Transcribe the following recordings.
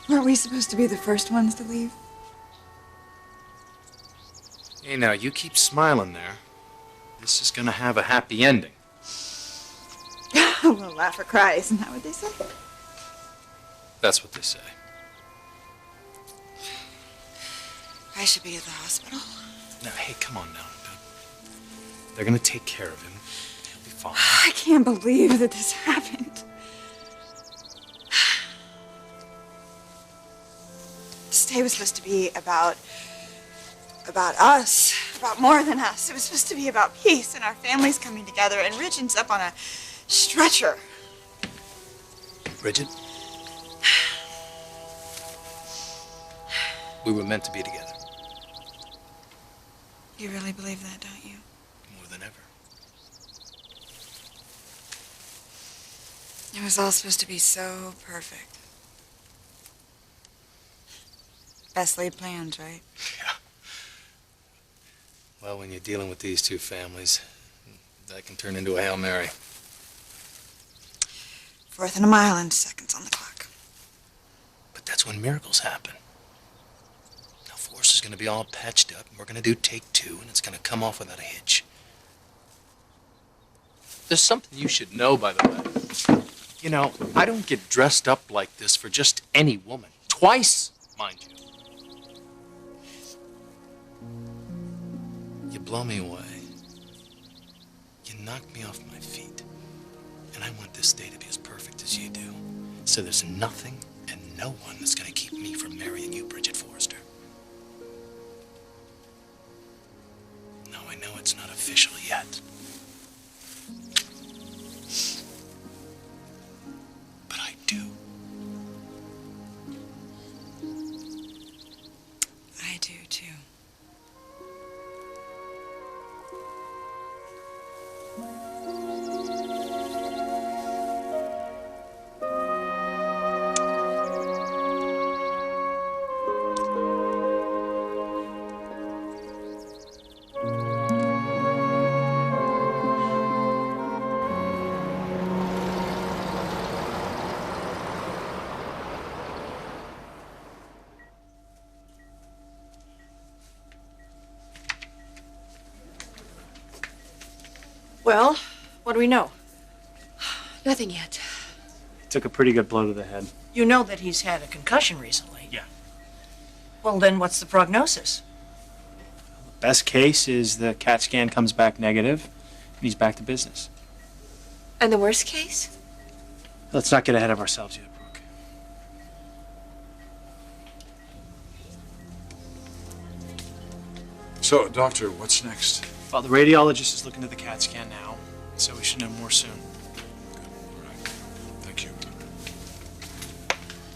Weren't we supposed to be the first ones to leave? Hey, now, you keep smiling there. This is gonna have a happy ending. Well, laugh or cry, isn't that what they say? That's what they say. I should be at the hospital. Now, hey, come on now. They're gonna take care of him. He'll be fine. I can't believe that this happened. This day was supposed to be about us, about more than us. It was supposed to be about peace and our families coming together, and Rich ends up on a stretcher. Bridget? We were meant to be together. You really believe that, don't you? More than ever. It was all supposed to be so perfect. Best laid plans, right? Yeah. Well, when you're dealing with these two families, that can turn into a Hail Mary. Fourth and a mile and seconds on the clock. But that's when miracles happen. Now, Forrest is going to be all patched up, and we're going to do take two, and it's going to come off without a hitch. There's something you should know, by the way. You know, I don't get dressed up like this for just any woman. Twice, mind you. You blow me away. You knock me off my feet. And I want this day to be as perfect as you do. So there's nothing and no one that's going to keep me from marrying you, Bridget Forrester. Now, I know it's not official yet. But I do. I do, too. Well, what do we know? Nothing yet. He took a pretty good blow to the head. You know that he's had a concussion recently. Yeah. Well, then what's the prognosis? Best case is the CAT scan comes back negative, and he's back to business. And the worst case? Let's not get ahead of ourselves yet, Brooke. So, Doctor, what's next? Well, the radiologist is looking at the CAT scan now, so we should know more soon. Good. All right. Thank you.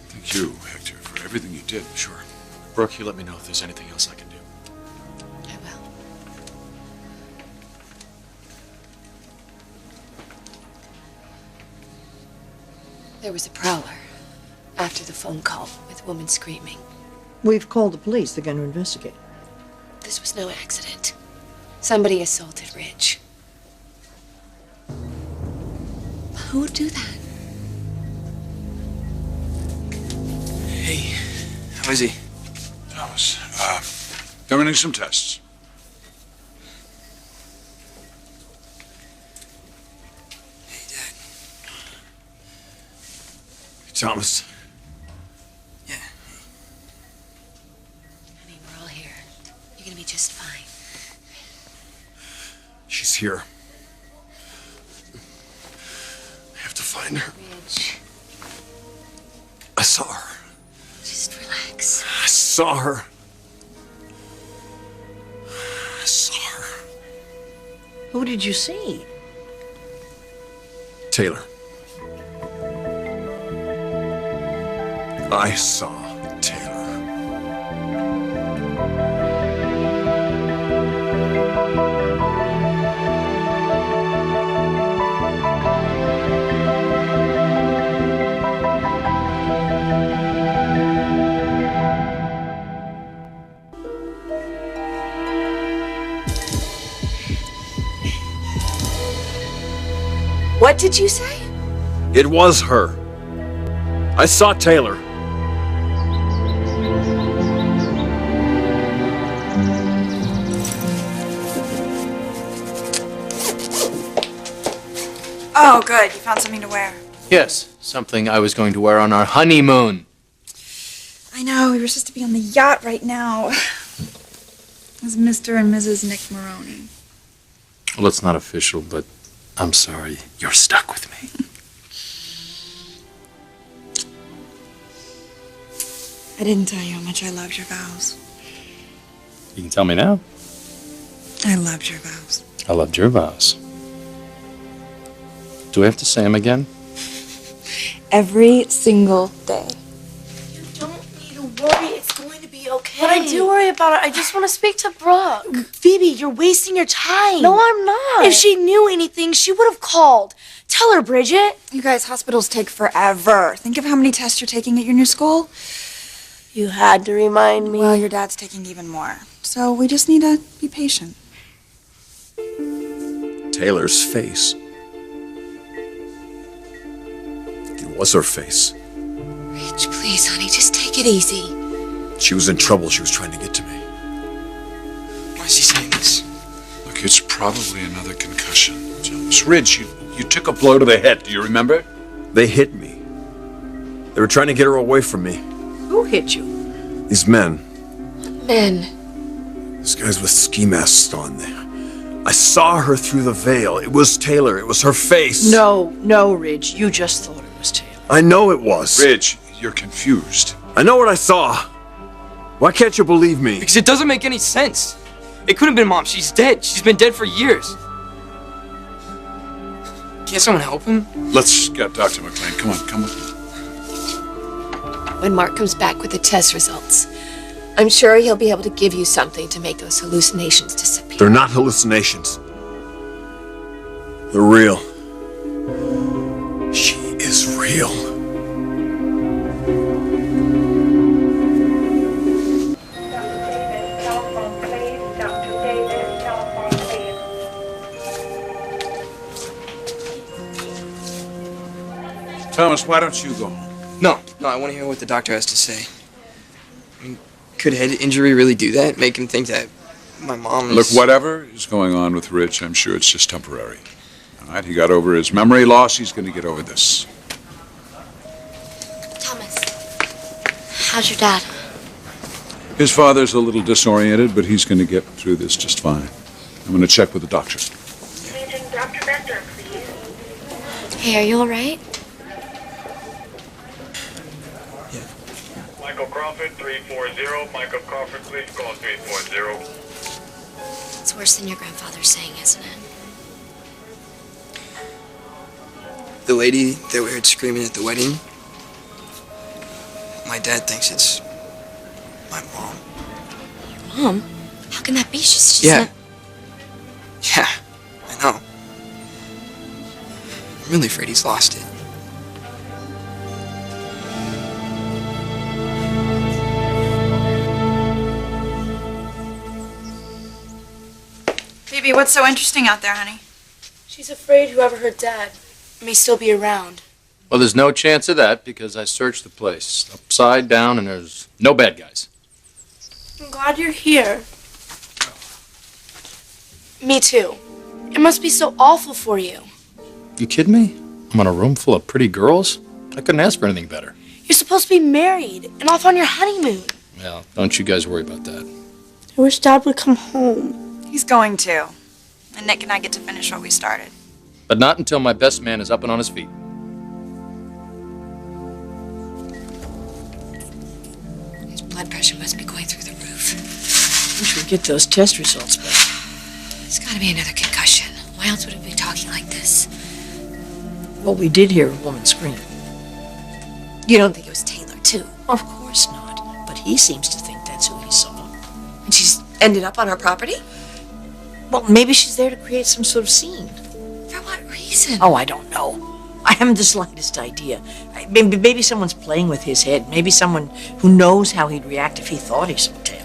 Thank you, Hector, for everything you did. Sure. Brooke, you let me know if there's anything else I can do. I will. There was a prowler after the phone call with a woman screaming. We've called the police. They're going to investigate. This was no accident. Somebody assaulted Rich. Who would do that? Hey, how is he? Thomas, they're running some tests. Hey, Dad. Thomas. Yeah. Honey, we're all here. You're gonna be just fine. She's here. I have to find her. Rich, I saw her. just relax. I saw her. I saw her. Who did you see? Taylor. I saw Taylor. What did you say? It was her. I saw Taylor. Oh, good. You found something to wear. Yes, something I was going to wear on our honeymoon. I know. We were supposed to be on the yacht right now. As Mr. and Mrs. Nick Maroney. Well, it's not official, but I'm sorry. You're stuck with me. I didn't tell you how much I loved your vows. You can tell me now. I loved your vows. I loved your vows. Do I have to say them again? Every single day. You don't need to worry. It's going to be okay. But I do worry about it. I just want to speak to Brooke. Phoebe, you're wasting your time. No, I'm not. If she knew anything, she would have called. Tell her, Bridget. You guys, hospitals take forever. Think of how many tests you're taking at your new school. You had to remind me. Well, your dad's taking even more. So we just need to be patient. Taylor's face. It was her face. Rich, please, honey, just take it easy. She was in trouble. She was trying to get to me. Why is he saying this? Look, it's probably another concussion. Miss Ridge, you took a blow to the head. Do you remember? They hit me. They were trying to get her away from me. Who hit you? These men. Men. These guys with ski masks on there. I saw her through the veil. It was Taylor. It was her face. No, Ridge. You just thought it was Taylor. I know it was. Ridge, you're confused. I know what I saw. Why can't you believe me? Because it doesn't make any sense. It couldn't have been Mom. She's dead. She's been dead for years. Can't someone help him? Let's get Dr. McLean. Come on, come with me. When Mark comes back with the test results, I'm sure he'll be able to give you something to make those hallucinations disappear. They're not hallucinations. They're real. She is real. Thomas, why don't you go home? No, I want to hear what the doctor has to say. I mean, could head injury really do that? Make him think that my mom is... Look, whatever is going on with Rich, I'm sure it's just temporary. All right, he got over his memory loss. He's going to get over this. Thomas, how's your dad? His father's a little disoriented, but he's going to get through this just fine. I'm going to check with the doctor. Paging Dr. Bender, please. Hey, are you all right? Michael Crawford, 340. Michael Crawford, please call 340. It's worse than your grandfather's saying, isn't it? The lady that we heard screaming at the wedding, my dad thinks it's my mom. Mom? How can that be? She's Yeah. not... Yeah, I know. I'm really afraid he's lost it. Phoebe, what's so interesting out there, honey? She's afraid whoever hurt Dad may still be around. Well, there's no chance of that because I searched the place upside down and there's no bad guys. I'm glad you're here. Me too. It must be so awful for you. You kidding me? I'm in a room full of pretty girls? I couldn't ask for anything better. You're supposed to be married and off on your honeymoon. Well, don't you guys worry about that. I wish Dad would come home. He's going to. And Nick and I get to finish what we started. But not until my best man is up and on his feet. His blood pressure must be going through the roof. We should get those test results back. It's gotta be another concussion. Why else would he be talking like this? Well, we did hear a woman scream. You don't think it was Taylor, too? Of course not. But he seems to think that's who he saw. And she's ended up on our property? Well, maybe she's there to create some sort of scene. For what reason? Oh, I don't know. I haven't the slightest idea. Maybe someone's playing with his head. Maybe someone who knows how he'd react if he thought he saw Taylor.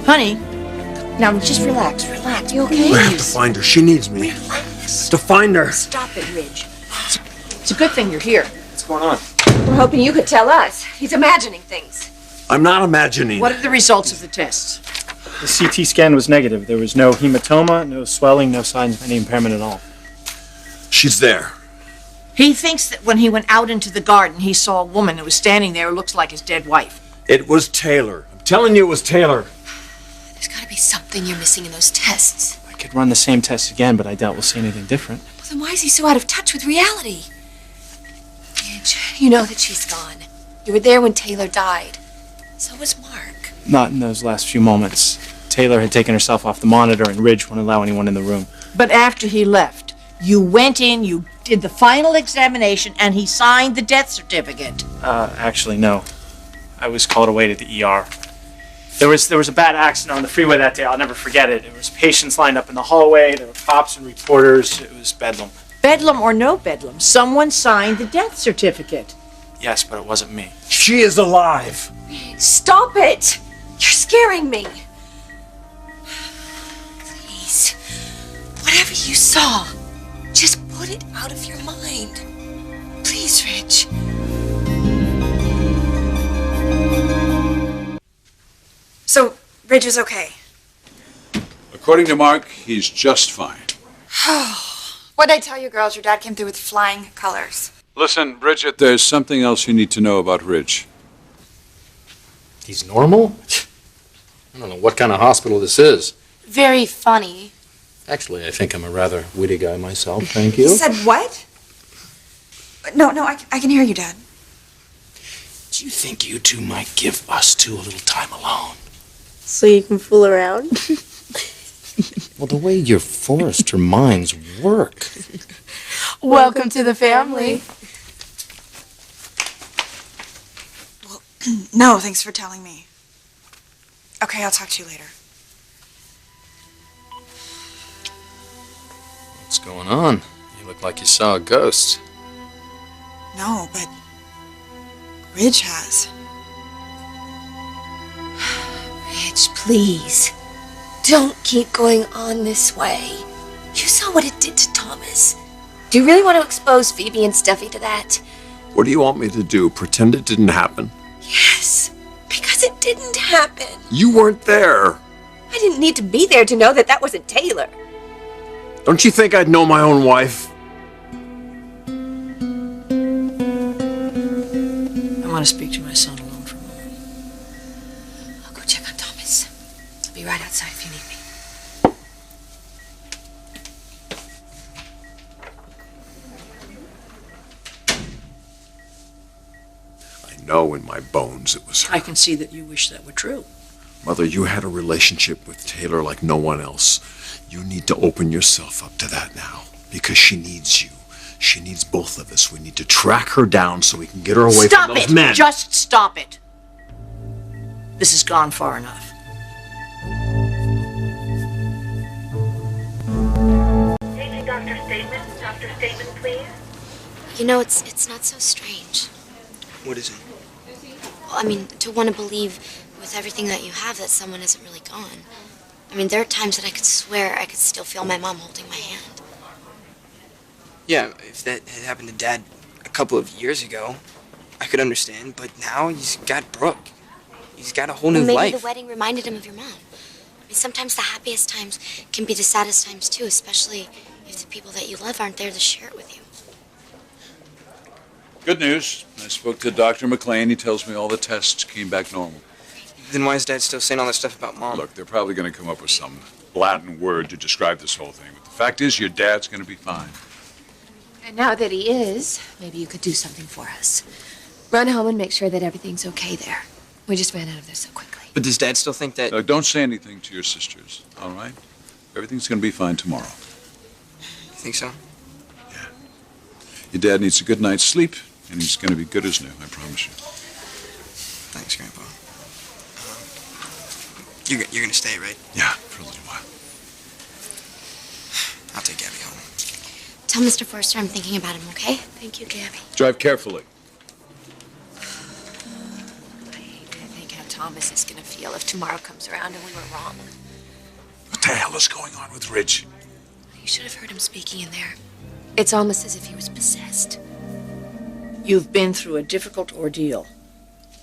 Honey, now just relax. You okay? I have to find her. She needs me. Relax. To find her. Stop it, Ridge. It's a good thing you're here. What's going on? We're hoping you could tell us. He's imagining things. I'm not imagining. What are the results of the tests? The CT scan was negative. There was no hematoma, no swelling, no signs of any impairment at all. She's there. He thinks that when he went out into the garden, he saw a woman who was standing there who looks like his dead wife. It was Taylor. I'm telling you it was Taylor. There's got to be something you're missing in those tests. I could run the same test again, but I doubt we'll see anything different. Well, then why is he so out of touch with reality? Midge, you know that she's gone. You were there when Taylor died. So was Mark. Not in those last few moments. Taylor had taken herself off the monitor, and Ridge wouldn't allow anyone in the room. But after he left, you went in, you did the final examination, and he signed the death certificate. Actually, no. I was called away to the ER. There was a bad accident on the freeway that day. I'll never forget it. There was patients lined up in the hallway. There were cops and reporters. It was bedlam. Bedlam or no bedlam, someone signed the death certificate. Yes, but it wasn't me. She is alive. Stop it! You're scaring me. Please, whatever you saw, just put it out of your mind. Please, Ridge. So, Ridge is okay. According to Mark, he's just fine. What'd I tell you, girls? Your dad came through with flying colors. Listen, Bridget, there's something else you need to know about Ridge. He's normal? I don't know what kind of hospital this is. Very funny. Actually, I think I'm a rather witty guy myself, thank you. You said what? No, I can hear you, Dad. Do you think you two might give us two a little time alone? So you can fool around? Well, the way your Forrester minds work. Welcome to the family. Well, no, thanks for telling me. Okay, I'll talk to you later. What's going on? You look like you saw a ghost. No, but Ridge has. Ridge, please. Don't keep going on this way. You saw what it did to Thomas. Do you really want to expose Phoebe and Steffi to that? What do you want me to do? Pretend it didn't happen? Yes, because it didn't happen. You weren't there. I didn't need to be there to know that that wasn't Taylor. Don't you think I'd know my own wife? I want to speak to my son alone for a moment. I'll go check on Thomas. I'll be right outside if you need me. I know in my bones it was her. I can see that you wish that were true. Mother, you had a relationship with Taylor like no one else. You need to open yourself up to that now, because she needs you. She needs both of us. We need to track her down so we can get her away from those men. Just stop it. This has gone far enough. Paging Dr. Statement. Dr. Statement, please. You know, it's not so strange. What is it? Well, I mean, to want to believe with everything that you have that someone isn't really gone. I mean, there are times that I could swear I could still feel my mom holding my hand. Yeah, if that had happened to Dad a couple of years ago, I could understand. But now he's got Brooke. He's got a whole new Maybe life. the wedding reminded him of your mom. I mean, sometimes the happiest times can be the saddest times too, especially if the people that you love aren't there to share it with you. Good news. I spoke to Dr. McLean. He tells me all the tests came back normal. Then why is Dad still saying all this stuff about Mom? Look, they're probably going to come up with some Latin word to describe this whole thing. But the fact is, your dad's going to be fine. And now that he is, maybe you could do something for us. Run home and make sure that everything's okay there. We just ran out of there so quickly. But does Dad still think that... Look, don't say anything to your sisters, all right? Everything's going to be fine tomorrow. You think so? Yeah. Your dad needs a good night's sleep, and he's going to be good as new, I promise you. Thanks, Grandpa. You're going to stay, right? Yeah, for a little while. I'll take Gabby home. Tell Mr. Forrester I'm thinking about him, okay? Thank you, Gabby. Drive carefully. I hate to think how Thomas is going to feel if tomorrow comes around and we were wrong. What the hell is going on with Ridge? You should have heard him speaking in there. It's almost as if he was possessed. You've been through a difficult ordeal,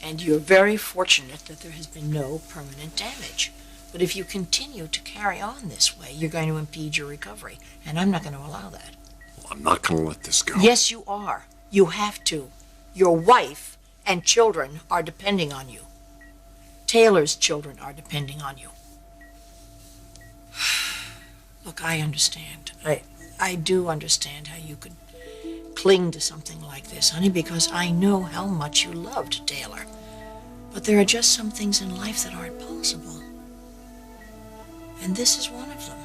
and you're very fortunate that there has been no permanent damage. But if you continue to carry on this way, you're going to impede your recovery, and I'm not going to allow that. Well, I'm not going to let this go. Yes, you are. You have to. Your wife and children are depending on you. Taylor's children are depending on you. Look, I understand. I do understand how you could cling to something like this, honey, because I know how much you loved Taylor. But there are just some things in life that aren't possible. And this is one of them.